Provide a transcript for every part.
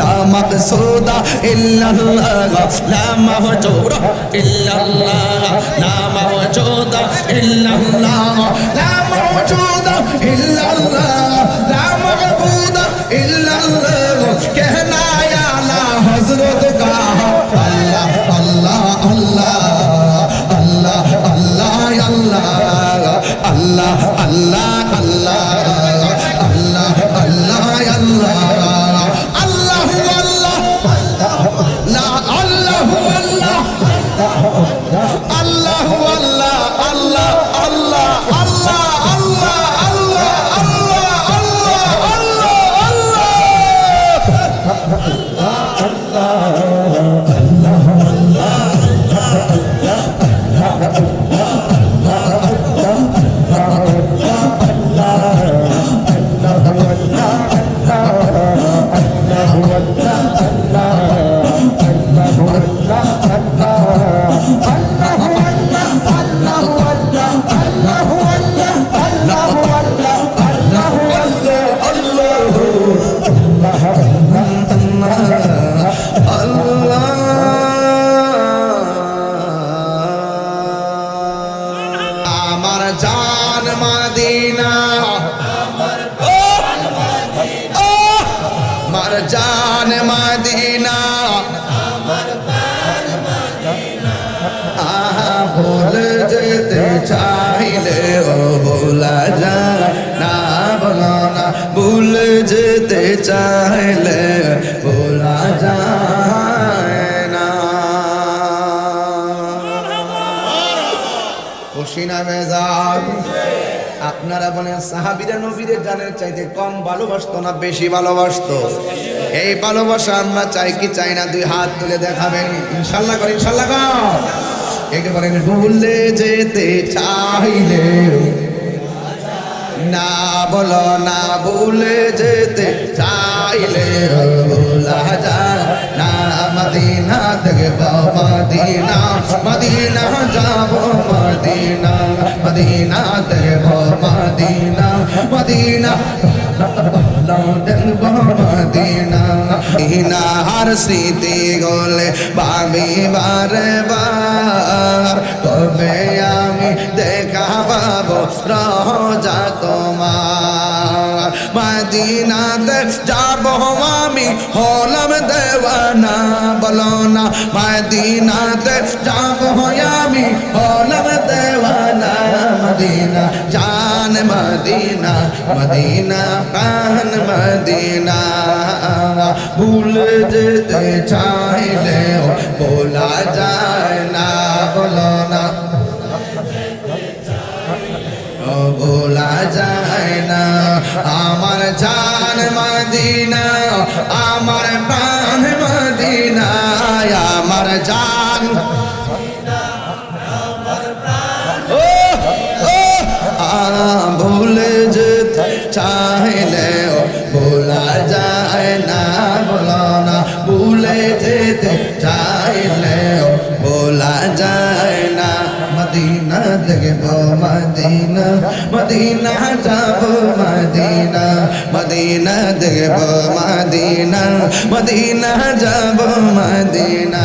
লা মাকসুদা ইল্লাল্লাহ লা মাহজুরা ইল্লাল্লাহ লা মাওজুদা ইল্লাল্লাহ লা মাওজুদা ইল্লাল্লাহ লা মাবুদা ইল্লাল্লাহ कहना या ला हजरत का अल्लाह अल्लाह अल्लाह अल्लाह अल्लाह अल्लाह अल्लाह अल्लाह अल्लाह अल्लाह अल्लाह अल्लाह अल्लाह ला अल्लाह अल्लाह अल्लाह अल्लाह अल्लाह अल्लाह अल्लाह अल्लाह जान मदीना भूल जेते चाहिले ओ भूला जाए ना बोलो ना भूल जेते चाहिले भूला जाए ना खुशी ना मेजाज আপনারা বলেন সাহাবীরা নবীদের জানের চাইতে কম ভালোবাসতো না বেশি ভালোবাসতো? এই ভালোবাসা আমরা চাই কি চাই না? দুই হাত তুলে দেখাবেন ইনশাআল্লাহ করেন ইনশাআল্লাহ কর এইটা বলেন ভুলে যেতে চাইলে না বলো না ভুলে যেতে চাইলে ভোলা যায় না মদিনা দেখব মদিনা মদিনা যাব মদিনা মদিনা দেখব মদিনা মদিনা দেখব মদিনা ইনার স্মৃতি গলে ভাবি বারে বার কবে আমি দেখা পাবো রোজা তোমার মদিনাতে যাব আমি হলাম দেওয়ানা বলো না মদিনাতে যাব আমি হলাম দেওয়ানা মদিনা জান মদিনা মদিনা প্রাণ মদিনা ভুল যেতে চাইলে বলা যায় না বলো না ভোলা যায় না আমার জান মদিনা আমার প্রাণ মদিনা আমার জান ভুলে যেতে চাইলে ভোলা যায় না বলো না ভুলে যেতে চাইলে ভোলা যায় না মদিনা দেখব মদিনা মদিনা যাব মদিনা মদিনা দেখব মদিনা মদিনা যাব মদিনা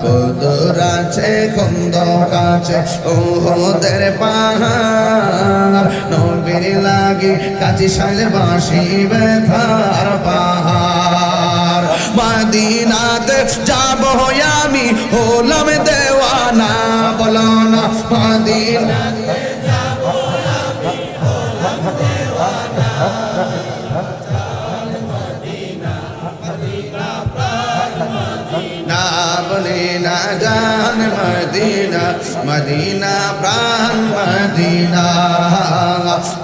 কদর আছে খন্দক আছে ওদের পাহাড় নবীর লাগি কাজী শাইল বাঁশি ব্যথার পাহাড় মদিনাতে যাব আমি হলাম দেওয়ানা বলো না মদিনা না বলে না জান মদিনা মদিনা প্রাণ মদিনা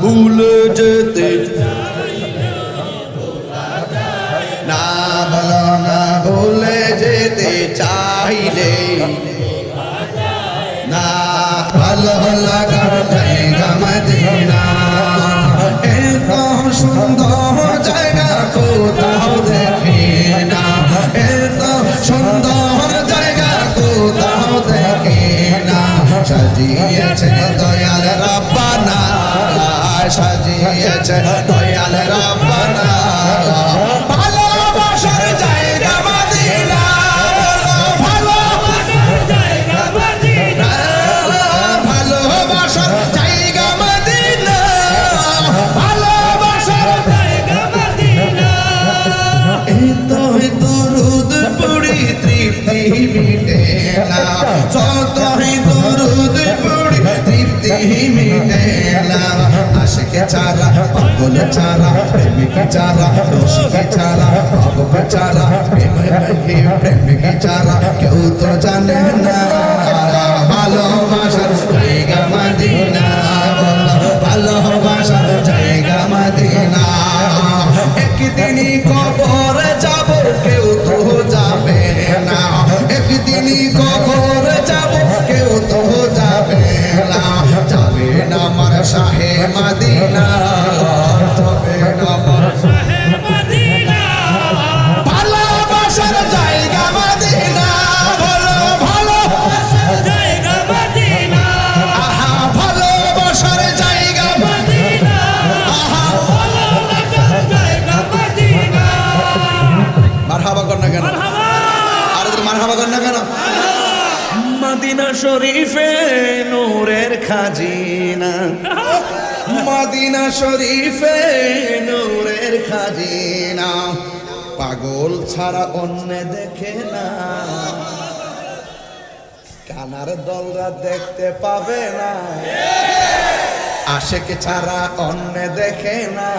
ভুল যেতে না বলো না ভুলে যেতে চাইলে না ভালো লাগা জায়গা মদিনা এত সুন্দর জায়গা কোথাও দেখি না এত সুন্দর জায়গা কোথাও দেখি না সাজিয়েছে দয়াল রাব্বানা সাজিয়েছে দয়াল রব্বানা ভালোবাসার জায়গা মদিনা ভালোবাসার জায়গা মদিনা ভালোবাসার জায়গা মদিনা ভালোবাসার জায়গা মদিনা এই তো দুরুদ পড়ি তৃপ্তি মিটে না যতই দুরুদ পড়ি তৃপ্তি মিটে না আশিকে চারা পাগল চারা প্রেমিক চারা রসিক চারা পাগল চারা প্রেমিক চারা কেউ তো জানে না ভালোবাসার জায়গা মদিনা ভালোবাসার জায়গা মদিনা একদিনই কবরে যাব কেউ তো যাবে না একদিনই কবরে যাব কেউ তো যাবে না যাবে না আমার শাহে মদিনা যাবে না আমার শাহে মদিনা ভালোবাসার জায়গা মদিনা বলো ভালোবাসার জায়গা মদিনা আহা ভালোবাসার জায়গা মদিনা আহা ভালোবাসার জায়গা মদিনা মারহাবা কর না কেন আর মারহাবা কর না কেন মদিনা শরীফে নূরের খাজিনা মদিনা শরীফে নূরের খাজিনা পাগল ছাড়া অন্য দেখে না কানার দলরা দেখতে পাবে না আশেক ছাড়া অন্য দেখে না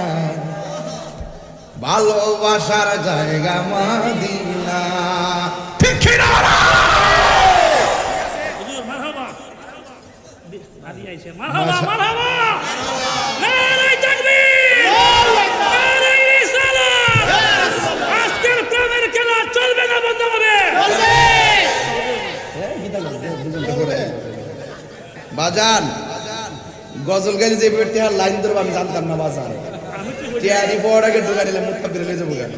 ভালোবাসার জায়গা মদিনা ঠিক কি না মারহাবা মারহাবা নারে তাকবীর নারে রিসালাত আজকের প্রেমের খেলা চলবে না বন্ধ হবে বাজান গজল গালি যে পেটে আর লাইন ধরব আমি জানতাম না বাজান টিয়ারি বড় আগে ঢোকা দিলে মুখ পাক দিলে যাবো গান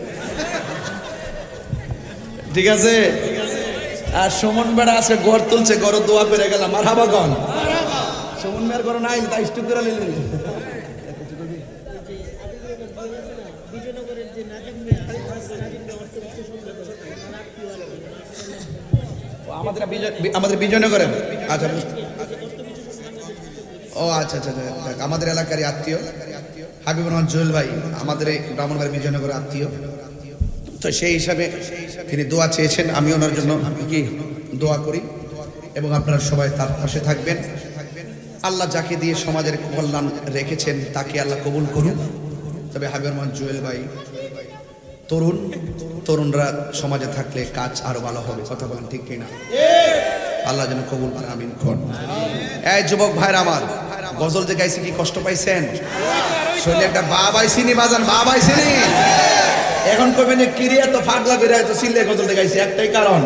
ঠিক আছে আর সুমন বেড়া আছে গড় তুলছে গড় দোয়া করে গেলাম মারহাবা গন সুমন মেয়ের ঘর নাই তাই স্টুক করে নিলেন আমাদের বিজয়নগরের আচ্ছা ও আচ্ছা আচ্ছা আমাদের এলাকারই আত্মীয় হাবিবুর রহমান জুয়েল ভাই আমাদের এই ব্রাহ্মণবাড়ি বিজয়নগরের আত্মীয় তো সেই হিসাবে তিনি দোয়া চেয়েছেন আমি ওনার জন্য কি দোয়া করি এবং আপনারা সবাই তার পাশে থাকবেন আল্লাহ যাকে দিয়ে সমাজের কল্যাণ রেখেছেন তাকে আল্লাহ কবুল করুন তবে হাবিবুর রহমান জুয়েল ভাই তরুণরা সমাজে থাকলে কাজ আরো ভালো হবে কথা বলেন ঠিক কিনা আল্লাহ যেন কবুল করে আমিন কোন এই যুবক ভাইরা আমার গজল যে গাইছে কি কষ্ট পাইছেন শৈলে একটা বাপ আইছিনি বাজান বাপ আইছিনি এখন কবে নে কিরিয়া তো ফাগলা করে তো সিলে গজল গাইছে একটাই কারণ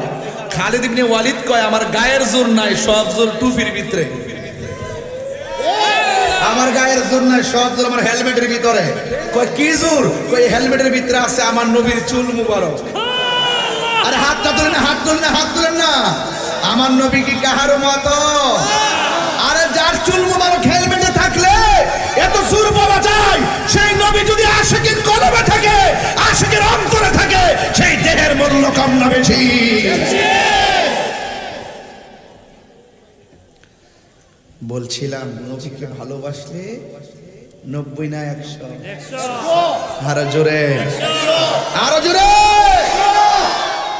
খালিদ ইবনে ওয়ালিদ কয় আমার গায়ের জোর নাই সব জোর টুপির ভিতরে আমার গায়ের জোর নাই সব জোর আমার হেলমেটের ভিতরে কয় কি জোর কই হেলমেটের ভিতরে আছে আমার নবীর চুল মুবারক আরে হাতটা তুলেন না হাত তুলেন না হাত তুলেন না আমার নবী কি কাহার মতো আরে যার চুল মুবারক হেলমেটে থাকলে এত জোর বলা যায় সেই নবী যদি আশিকের কলবে থাকে আশিকের অন্তরে থাকে সেই দেহের মূল্য কম না বেশি বলছিলাম নবীকে ভালোবাসলে 90 না 100 আরো জোরে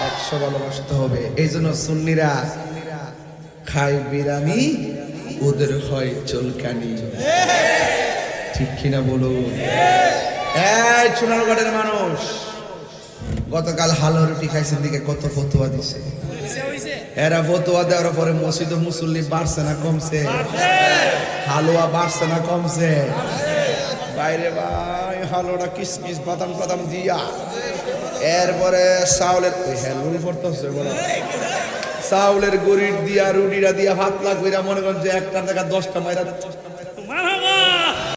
100 ভালোবাসতে হবে এই জন্য সুন্নিরা খায় বিরানি ওদের হয় চুলকানি ঠিক কিনা বলুন এই চুনারগড়ের মানুষ গতকাল হালুয়া রুটি খাইছেন দিকে কত ফতোয়া দিছে এরা ফতোয়া দেওয়ার পরে মসজিদ মুসল্লি বাড়ছে না কমছে হালুয়া বাড়ছে না কমছে বাইরে ভাই হালুয়াটা কিসমিস বাদাম বাদাম দিয়া এরপরে চাউলের হেলুল পড়তেছে বলো চাউলের গরির দিয়া রুটিটা দিয়া ভাত লাগ মনে করেন যে একটা টাকা 10টা মাইরা